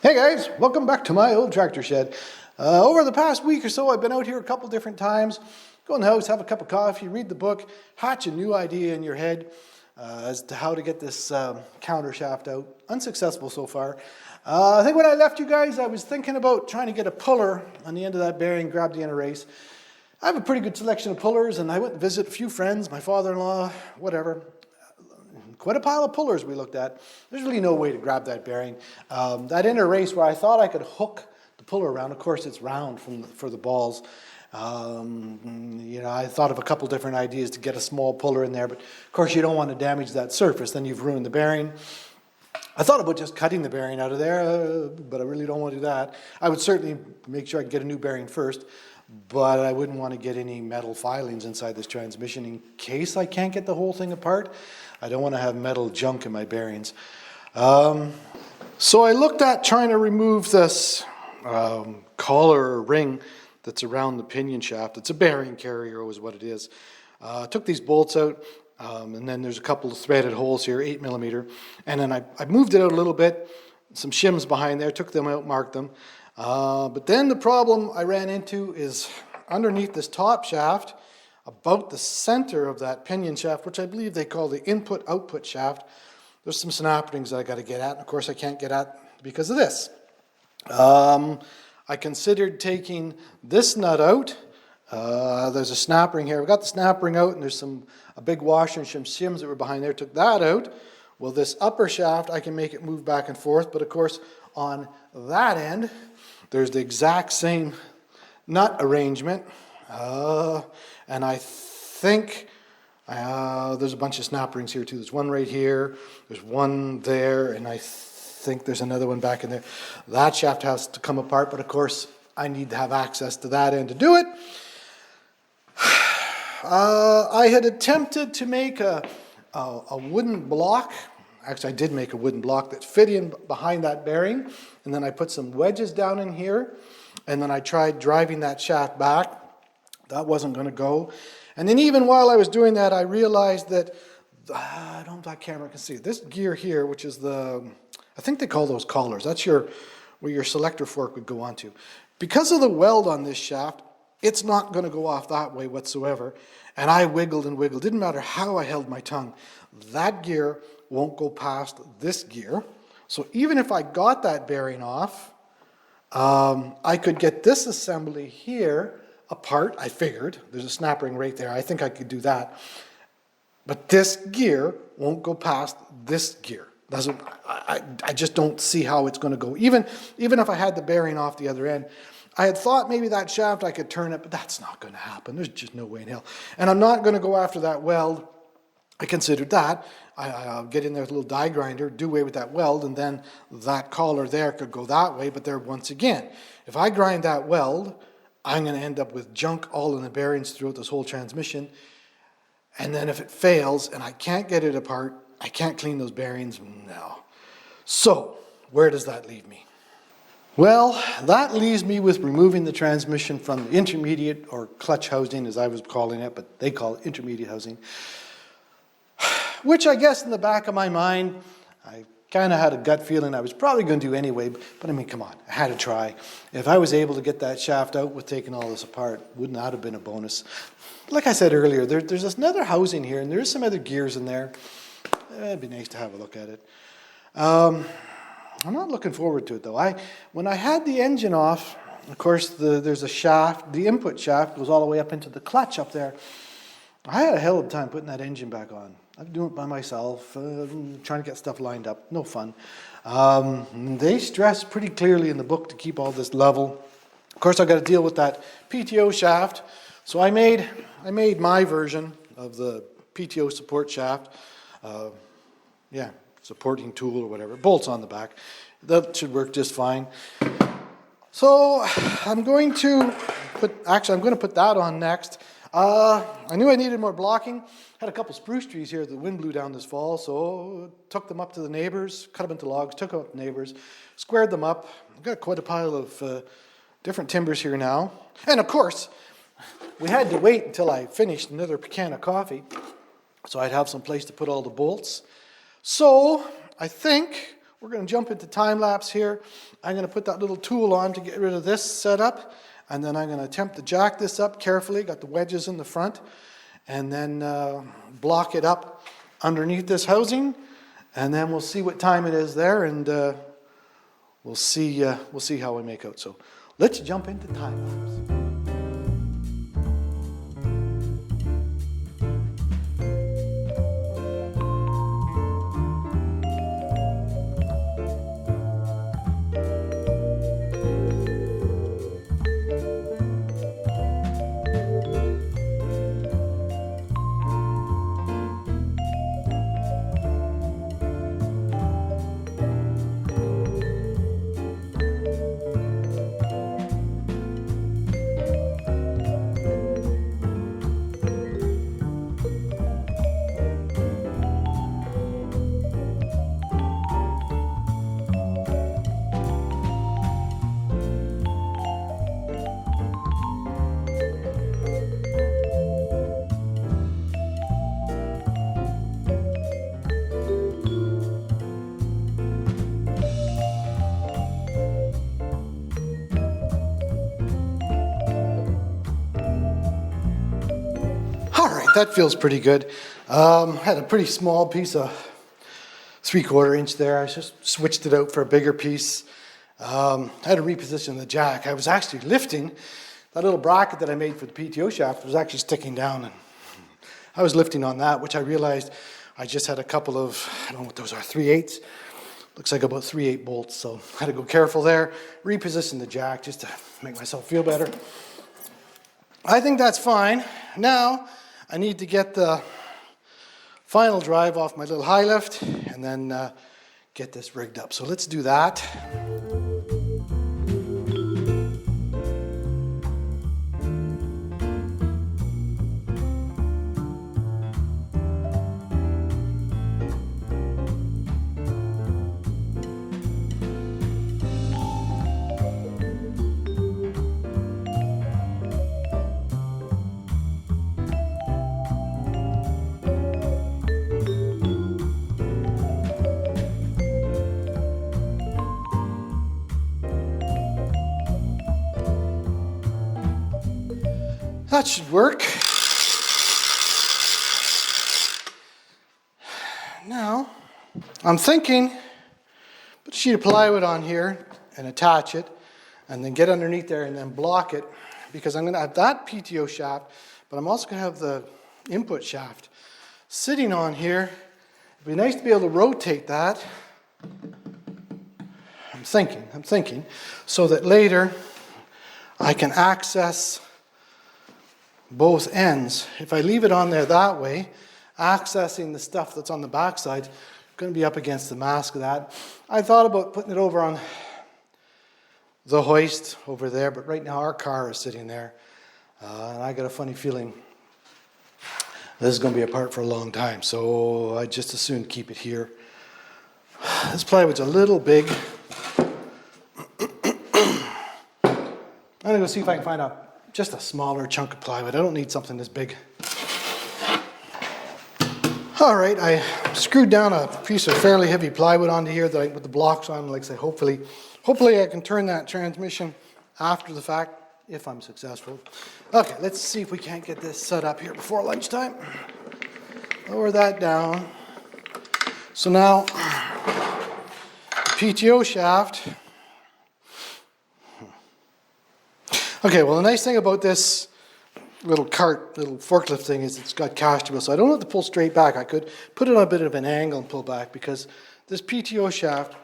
Hey guys, welcome back to my old tractor shed. Over the past week or so, I've been out here a couple different times. Go in the house, have a cup of coffee, read the book, hatch a new idea in your head as to how to get this counter shaft out. Unsuccessful so far. I think when I left you guys, I was thinking about trying to get a puller on the end of that bearing, grab the inner race. I have a pretty good selection of pullers, and I went to visit a few friends, my father-in-law, whatever. Quite a pile of pullers we looked at. There's really no way to grab that bearing. That inner race where I thought I could hook the puller around, of course it's round for the balls. I thought of a couple different ideas to get a small puller in there, but of course you don't want to damage that surface, then you've ruined the bearing. I thought about just cutting the bearing out of there, but I really don't want to do that. I would certainly make sure I get a new bearing first, but I wouldn't want to get any metal filings inside this transmission in case I can't get the whole thing apart. I don't want to have metal junk in my bearings. So I looked at trying to remove this collar or ring that's around the pinion shaft. It's a bearing carrier is what it is. Took these bolts out, and then there's a couple of threaded holes here, 8mm, and then I moved it out a little bit, some shims behind there, took them out, marked them. But then the problem I ran into is underneath this top shaft, about the center of that pinion shaft, which I believe they call the input-output shaft, there's some snap rings that I got to get at, and of course I can't get at because of this. I considered taking this nut out. There's a snap ring here. We got the snap ring out, and there's a big washer and some shims that were behind there. Took that out. Well, this upper shaft, I can make it move back and forth, but of course on that end, there's the exact same nut arrangement. And I think there's a bunch of snap rings here too. There's one right here, there's one there, and I think there's another one back in there. That shaft has to come apart, but of course I need to have access to that end to do it. I had attempted to make a wooden block. Actually, I did make a wooden block that fit in behind that bearing, and then I put some wedges down in here, and then I tried driving that shaft back. That wasn't going to go. And then even while I was doing that, I realized that, I don't know if that camera can see, this gear here, which is I think they call those collars. That's where your selector fork would go onto. Because of the weld on this shaft, it's not going to go off that way whatsoever. And I wiggled and wiggled. Didn't matter how I held my tongue. That gear won't go past this gear. So even if I got that bearing off, I could get this assembly here apart, I figured. There's a snap ring right there. I think I could do that. But this gear won't go past this gear. I just don't see how it's going to go. Even if I had the bearing off the other end, I had thought maybe that shaft I could turn it, but that's not going to happen. There's just no way in hell. And I'm not going to go after that weld. I considered that. I'll get in there with a little die grinder, do away with that weld, and then that collar there could go that way. But there, once again, if I grind that weld, I'm going to end up with junk all in the bearings throughout this whole transmission. And then if it fails and I can't get it apart, I can't clean those bearings, no. So, where does that leave me? Well, that leaves me with removing the transmission from the intermediate or clutch housing, as I was calling it, but they call it intermediate housing. Which I guess in the back of my mind, I kind of had a gut feeling I was probably going to do anyway, but I mean, come on, I had to try. If I was able to get that shaft out with taking all this apart, wouldn't that have been a bonus? Like I said earlier, there's this another housing here, and there's some other gears in there. It'd be nice to have a look at it. I'm not looking forward to it though. When I had the engine off, of course there's a shaft, the input shaft goes all the way up into the clutch up there. I had a hell of a time putting that engine back on. I'm doing it by myself, trying to get stuff lined up. No fun. They stress pretty clearly in the book to keep all this level. Of course, I've got to deal with that PTO shaft. So I made my version of the PTO support shaft. Supporting tool or whatever. Bolts on the back. That should work just fine. So I'm going to put that on next. I knew I needed more blocking. Had a couple spruce trees here the wind blew down this fall, so took them up to the neighbors, cut them into logs, took them up to neighbors, squared them up. I've got quite a pile of different timbers here now. And of course, we had to wait until I finished another can of coffee, so I'd have some place to put all the bolts. So I think we're going to jump into time lapse here. I'm going to put that little tool on to get rid of this setup, and then I'm going to attempt to jack this up carefully, got the wedges in the front, and then block it up underneath this housing, and then we'll see what time it is there, and we'll see how we make out. So let's jump into time lapse. All right, that feels pretty good. Had a pretty small piece of 3/4 inch there. I just switched it out for a bigger piece. I had to reposition the jack. I was actually lifting that little bracket that I made for the PTO shaft was actually sticking down, and I was lifting on that, which I realized I just had a couple of, I don't know what those are, 3/8. Looks like about 3/8 bolts, so I had to go careful there. Reposition the jack just to make myself feel better. I think that's fine. Now, I need to get the final drive off my little high lift and then get this rigged up. So let's do that. That should work. Now, I'm thinking, put a sheet of plywood on here and attach it, and then get underneath there and then block it, because I'm going to have that PTO shaft, but I'm also going to have the input shaft sitting on here. It'd be nice to be able to rotate that. I'm thinking, so that later I can access both ends. If I leave it on there that way, accessing the stuff that's on the backside, going to be up against the mast of that. I thought about putting it over on the hoist over there, but right now our car is sitting there, and I got a funny feeling this is going to be apart for a long time, so I just as soon keep it here. This plywood's a little big. I'm going to go see if I can find just a smaller chunk of plywood. I don't need something this big. All right, I screwed down a piece of fairly heavy plywood onto here that I put the blocks on. Like I say, hopefully I can turn that transmission after the fact if I'm successful. Okay, let's see if we can't get this set up here before lunchtime. Lower that down. So now, PTO shaft. Okay, well the nice thing about this little forklift thing is it's got castable, so I don't have to pull straight back. I could put it on a bit of an angle and pull back, because this PTO shaft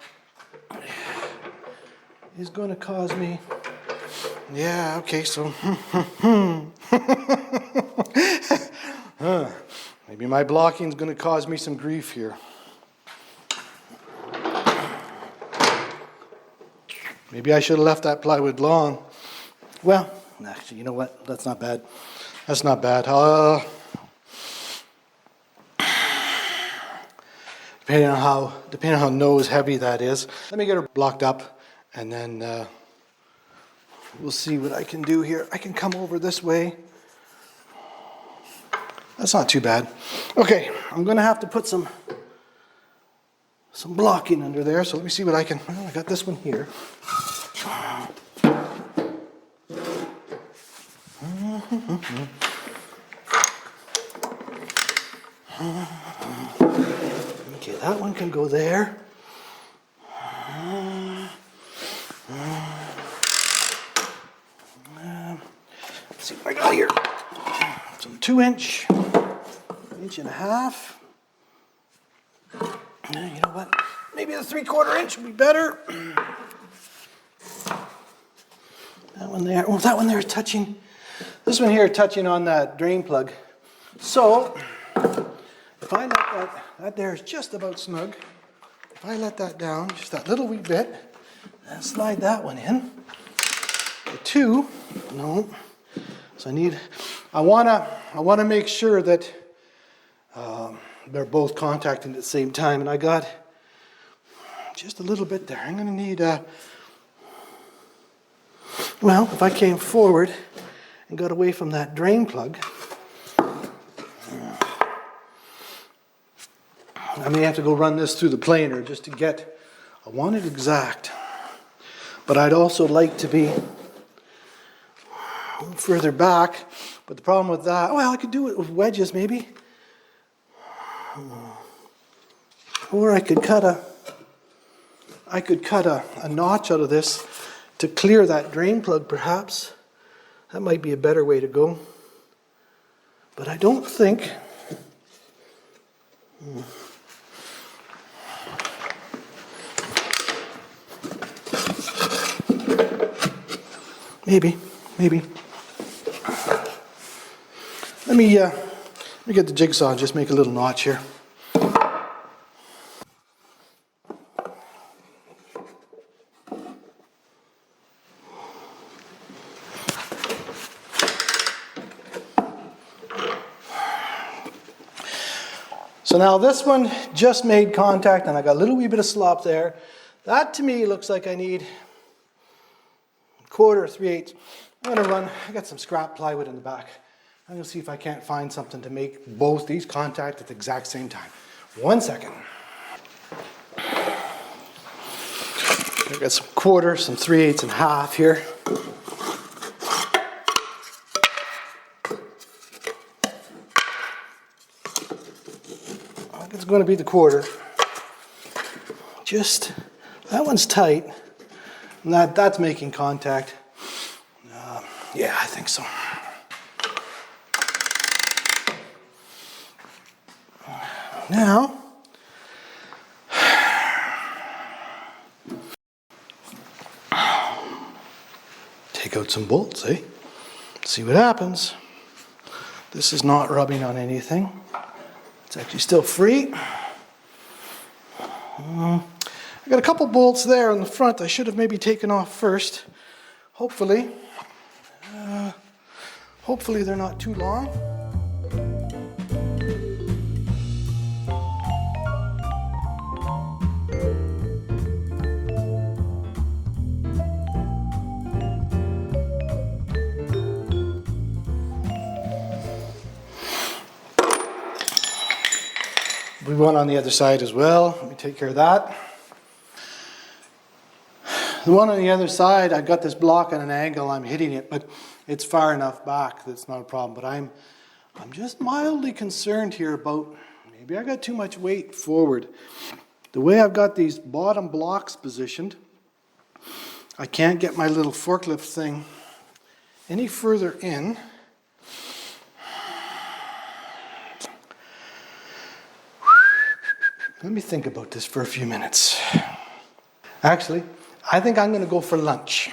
is going to cause me, yeah, okay, so maybe my blocking is going to cause me some grief here. Maybe I should have left that plywood long. Well, actually, you know what? That's not bad. That's not bad. Depending on how nose heavy that is. Let me get her blocked up, and then we'll see what I can do here. I can come over this way. That's not too bad. Okay, I'm going to have to put some some blocking under there. So let me see what I can, well, I got this one here. Okay, that one can go there. Let's see what I got here. Some 2-inch, 1.5 inch. You know what? Maybe the 3/4 inch would be better. That one there. Oh, that one there is touching. This one here touching on that drain plug. So if I let that there is just about snug. If I let that down just that little wee bit and slide that one in. The 2, no. So I wanna make sure that they're both contacting at the same time, and I got just a little bit there. I'm gonna need well, if I came forward and got away from that drain plug, I may have to go run this through the planer just to get, I want it exact, but I'd also like to be further back. But the problem with that, well, I could do it with wedges maybe, or I could cut a notch out of this to clear that drain plug perhaps. That might be a better way to go, but I don't think maybe. Let me get the jigsaw and just make a little notch here. So now this one just made contact and I got a little wee bit of slop there. That to me looks like I need 1/4 or 3/8. I'm gonna run, I got some scrap plywood in the back. I'm gonna see if I can't find something to make both these contact at the exact same time. 1 second. I got some 1/4, some 3/8 and 1/2 here. It's going to be the 1/4. Just, that one's tight. And that's making contact. Yeah, I think so. Now, take out some bolts, eh? See what happens. This is not rubbing on anything. It's actually still free. I got a couple bolts there on the front I should have maybe taken off first. Hopefully they're not too long. We want on the other side as well. Let me take care of that. The one on the other side, I've got this block at an angle, I'm hitting it, but it's far enough back that's not a problem. But I'm just mildly concerned here about maybe I got too much weight forward. The way I've got these bottom blocks positioned, I can't get my little forklift thing any further in. Let me think about this for a few minutes. Actually, I think I'm going to go for lunch.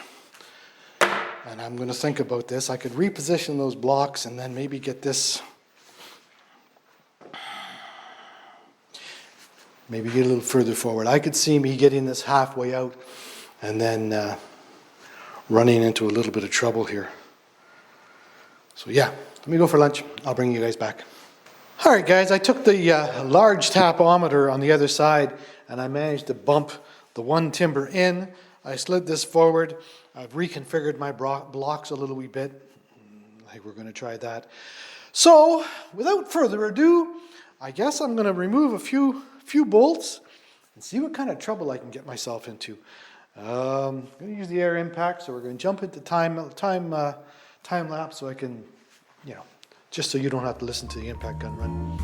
And I'm going to think about this. I could reposition those blocks and then maybe get this, maybe get a little further forward. I could see me getting this halfway out and then running into a little bit of trouble here. So yeah, let me go for lunch. I'll bring you guys back. All right, guys, I took the large tapometer on the other side and I managed to bump the one timber in. I slid this forward. I've reconfigured my blocks a little wee bit. I think we're going to try that. So, without further ado, I guess I'm going to remove a few bolts and see what kind of trouble I can get myself into. I'm going to use the air impact, so we're going to jump into time lapse so I can, just so you don't have to listen to the impact gun run.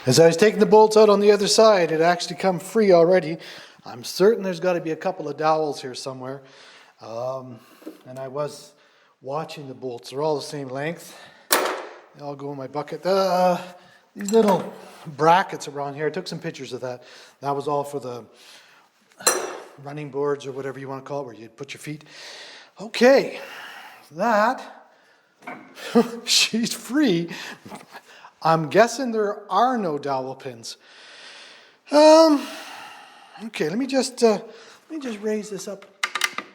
As I was taking the bolts out on the other side, it actually come free already. I'm certain there's got to be a couple of dowels here somewhere. And I was watching the bolts. They're all the same length. They all go in my bucket. These little brackets around here, I took some pictures of that. That was all for the running boards or whatever you want to call it, where you'd put your feet. Okay, that, she's free. I'm guessing there are no dowel pins. Okay, let me just raise this up.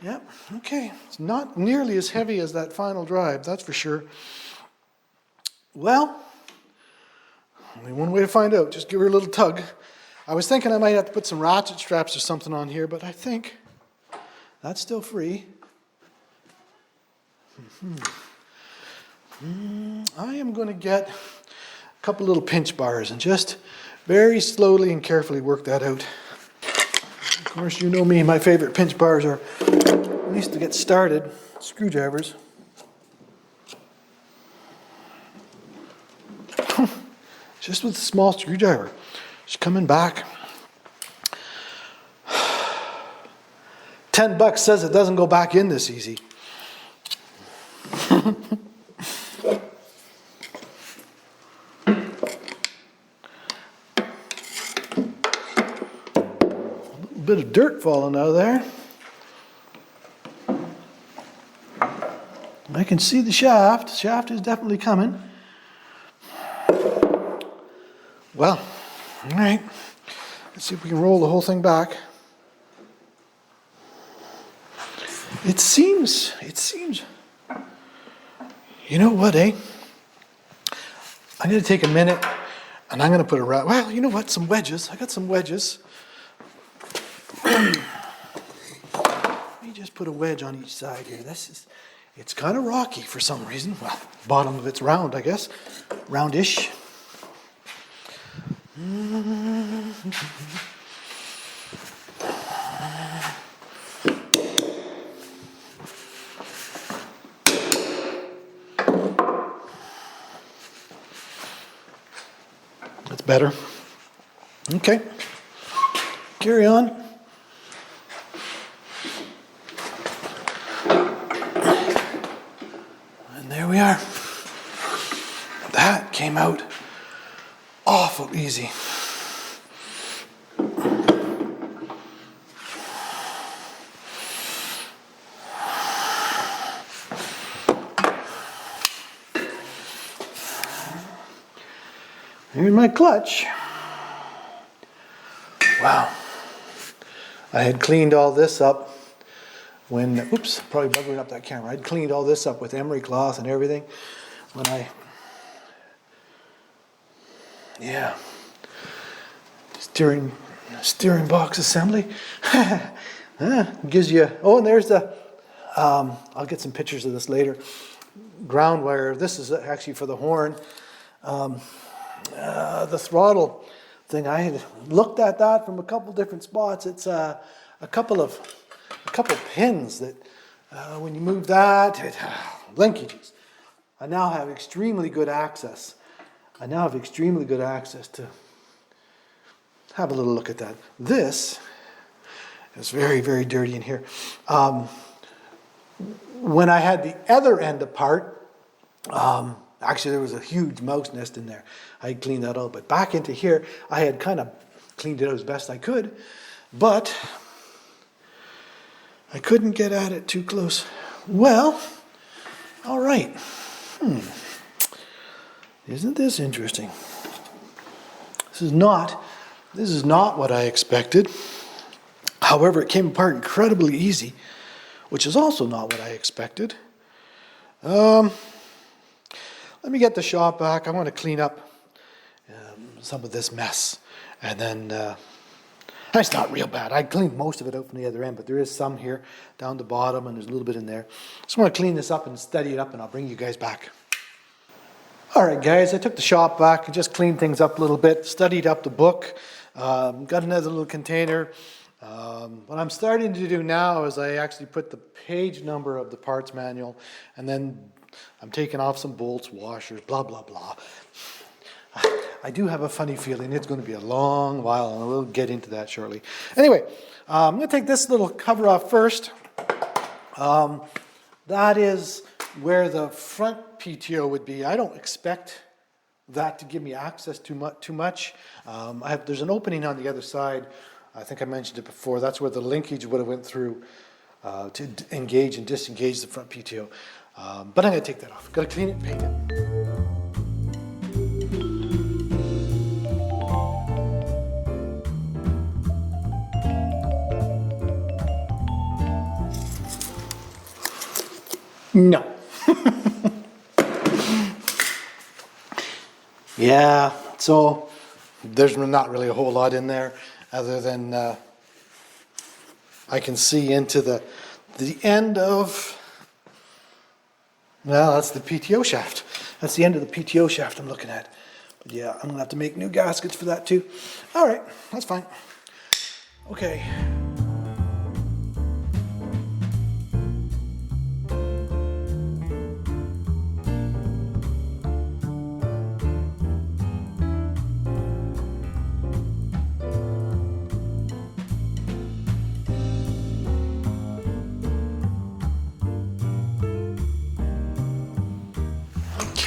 Yep, okay. It's not nearly as heavy as that final drive, that's for sure. Well, only one way to find out. Just give her a little tug. I was thinking I might have to put some ratchet straps or something on here, but I think that's still free. I am going to get couple little pinch bars and just very slowly and carefully work that out. Of course, you know me, my favorite pinch bars are, at least to get started, screwdrivers. Just with a small screwdriver. It's coming back. $10 says it doesn't go back in this easy. Bit of dirt falling out of there. I can see the shaft. The shaft is definitely coming. Well, all right. Let's see if we can roll the whole thing back. It seems, you know what, eh? I'm going to take a minute and I'm going to put well, you know what, some wedges. I got some wedges. Let me just put a wedge on each side here. It's kind of rocky for some reason. Well, bottom of it's round, I guess. Roundish. That's better. Okay. Carry on. There we are. That came out awful easy. Here's my clutch. Wow. I had cleaned all this up when, oops, probably buggering up that camera. I'd cleaned all this up with emery cloth and everything when steering box assembly. Gives you, and there's the, I'll get some pictures of this later, ground wire. This is actually for the horn. The throttle thing, I had looked at that from a couple different spots. It's a couple pins that when you move that, linkages. I now have extremely good access. To have a little look at that. This is very, very dirty in here. When I had the other end apart, actually there was a huge mouse nest in there. I had cleaned that out, but back into here, I had kind of cleaned it out as best I could, but I couldn't get at it too close. Well, all right. Isn't this interesting? This is not This is not what I expected. However, it came apart incredibly easy, which is also not what I expected. Let me get the shop back. I want to clean up some of this mess. And then, it's not real bad. I cleaned most of it out from the other end, but there is some here down the bottom, and there's a little bit in there. Just want to clean this up and steady it up, and I'll bring you guys back. All right, guys, I took the shop back and just cleaned things up a little bit, studied up the book, got another little container. What I'm starting to do now is I actually put the page number of the parts manual, and then I'm taking off some bolts, washers, blah, blah, blah. I do have a funny feeling it's going to be a long while, and we'll get into that shortly. Anyway, I'm going to take this little cover off first. That is where the front PTO would be. I don't expect that to give me access too much. There's an opening on the other side. I think I mentioned it before. That's where the linkage would have went through to engage and disengage the front PTO. But I'm going to take that off. Got to clean it and paint it. No. Yeah, so there's not really a whole lot in there other than I can see into the end of, well, that's the PTO shaft. That's the end of the PTO shaft I'm looking at. But yeah, I'm going to have to make new gaskets for that too. All right, that's fine. Okay.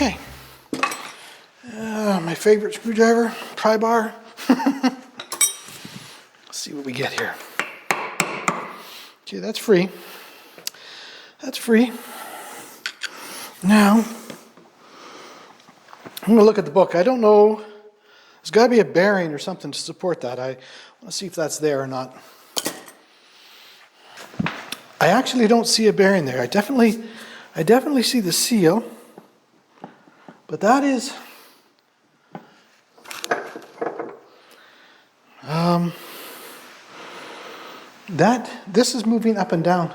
Okay, my favorite screwdriver, pry bar. Let's see what we get here. Okay, that's free. That's free. Now, I'm going to look at the book. I don't know, there's got to be a bearing or something to support that. I want to see if that's there or not. I actually don't see a bearing there. I definitely see the seal. But that is, this is moving up and down.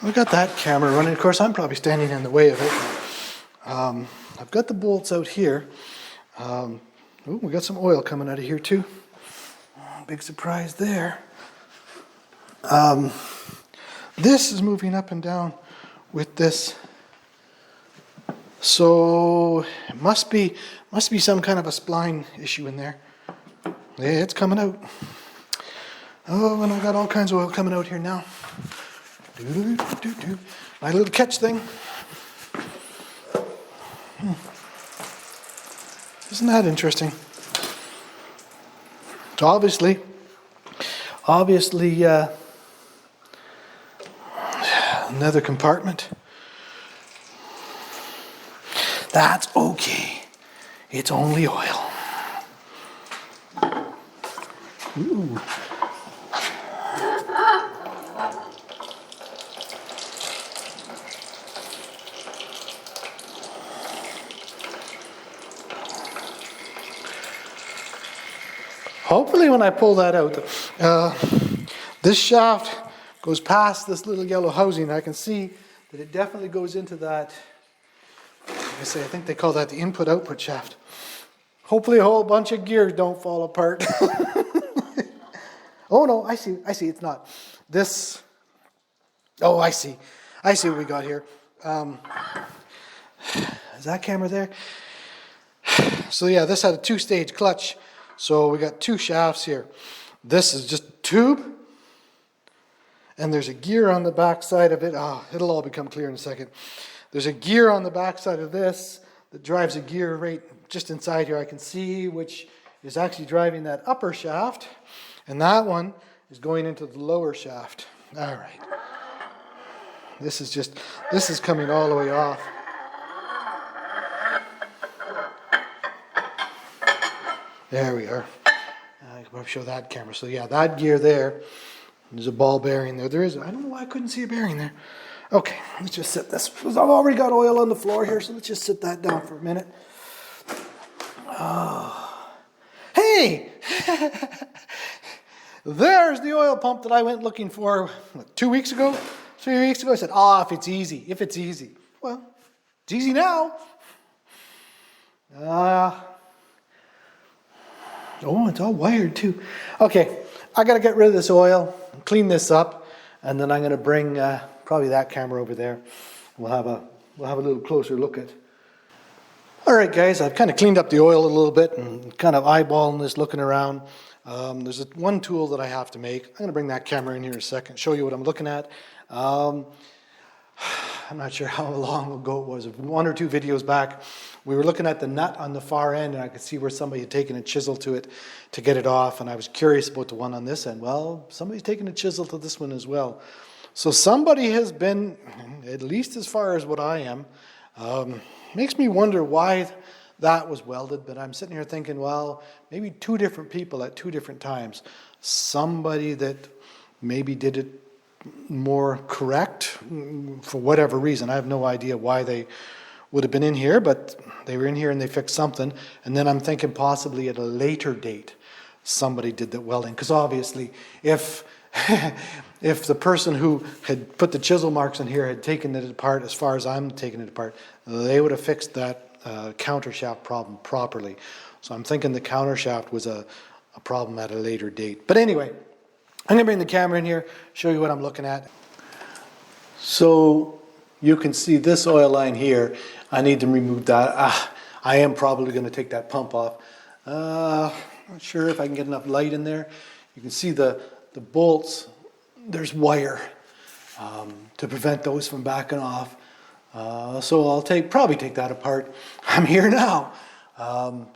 We've got that camera running. Of course, I'm probably standing in the way of it. I've got the bolts out here. We got some oil coming out of here too. Big surprise there. This is moving up and down with this. So it must be some kind of a spline issue in there. Yeah, it's coming out. Oh, and I got all kinds of oil coming out here now. My little catch thing. Isn't that interesting? So obviously, another compartment. That's okay. It's only oil. Ooh. Hopefully when I pull that out, this shaft goes past this little yellow housing. I can see that it definitely goes into that. I think they call that the input-output shaft. Hopefully a whole bunch of gears don't fall apart. Oh no, I see, it's not. This, oh, I see what we got here. Is that camera there? So yeah, this had a 2-stage clutch. So we got 2 shafts here. This is just a tube. And there's a gear on the back side of it. It'll all become clear in a second. There's a gear on the back side of this that drives a gear right just inside here I can see, which is actually driving that upper shaft. And that one is going into the lower shaft. All right. This is coming all the way off. There we are. I'll show that camera. So yeah, that gear there, there's a ball bearing there. There is, I don't know why I couldn't see a bearing there. Okay, let's just sit this, because I've already got oil on the floor here, so let's just sit that down for a minute. Oh. Hey! There's the oil pump that I went looking for, what, 2 weeks ago? 3 weeks ago? I said, if it's easy, if it's easy. Well, it's easy now. It's all wired too. Okay, I got to get rid of this oil, clean this up, and then I'm going to bring probably that camera over there. We'll have a little closer look at. All right, guys, I've kind of cleaned up the oil a little bit and kind of eyeballing this, looking around. There's one tool that I have to make. I'm going to bring that camera in here in a second, show you what I'm looking at. I'm not sure how long ago it was, 1 or 2 videos back. We were looking at the nut on the far end, and I could see where somebody had taken a chisel to it to get it off, and I was curious about the one on this end. Well, somebody's taken a chisel to this one as well. So somebody has been, at least as far as what I am, makes me wonder why that was welded, but I'm sitting here thinking, well, maybe 2 different people at 2 different times. Somebody that maybe did it more correct for whatever reason. I have no idea why they would have been in here, but they were in here and they fixed something. And then I'm thinking possibly at a later date somebody did that welding, because obviously if if the person who had put the chisel marks in here had taken it apart as far as I'm taking it apart, they would have fixed that countershaft problem properly. So I'm thinking the countershaft was a problem at a later date. But anyway, I'm going to bring the camera in here, show you what I'm looking at. So you can see this oil line here. I need to remove that. I am probably going to take that pump off. Not sure if I can get enough light in there. You can see the bolts. There's wire to prevent those from backing off. So I'll probably take that apart. I'm here now.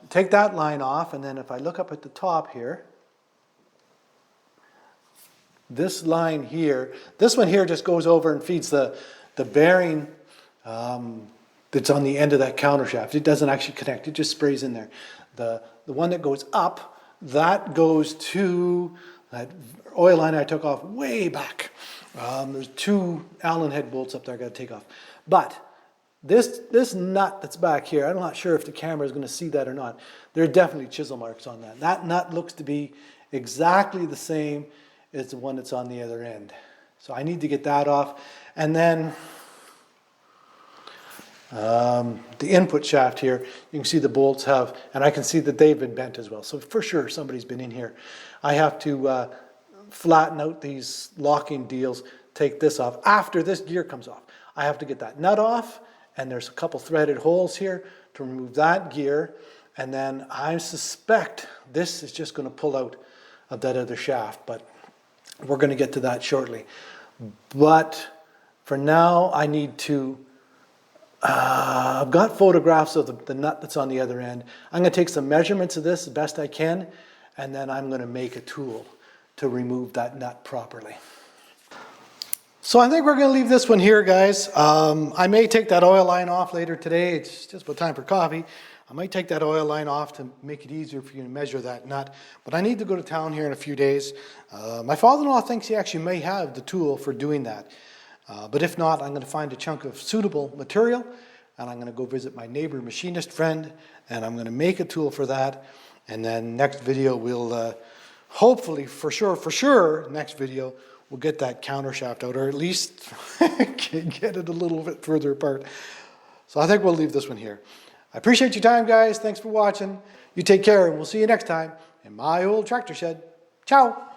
Take that line off, and then if I look up at the top here, this line here, this one here just goes over and feeds the bearing that's on the end of that countershaft. It doesn't actually connect, it just sprays in there. The one that goes up, that goes to that oil line I took off way back. There's 2 Allen head bolts up there I got to take off. But this nut that's back here, I'm not sure if the camera is going to see that or not. There are definitely chisel marks on that. That nut looks to be exactly the same as the one that's on the other end. So I need to get that off. And then the input shaft here, you can see the bolts have, and I can see that they've been bent as well. So for sure somebody's been in here. I have to flatten out these locking deals, take this off. After this gear comes off, I have to get that nut off, and there's a couple threaded holes here to remove that gear. And then I suspect this is just going to pull out of that other shaft, but we're going to get to that shortly. But for now, I need to, I've got photographs of the nut that's on the other end. I'm going to take some measurements of this as best I can, and then I'm going to make a tool to remove that nut properly. So I think we're going to leave this one here, guys. I may take that oil line off later today. It's just about time for coffee. I might take that oil line off to make it easier for you to measure that nut. But I need to go to town here in a few days. My father-in-law thinks he actually may have the tool for doing that. But if not, I'm going to find a chunk of suitable material, and I'm going to go visit my neighbor machinist friend, and I'm going to make a tool for that. And then next video we'll hopefully, for sure, next video we'll get that counter shaft out, or at least get it a little bit further apart. So I think we'll leave this one here. I appreciate your time, guys. Thanks for watching. You take care, and we'll see you next time in my old tractor shed. Ciao.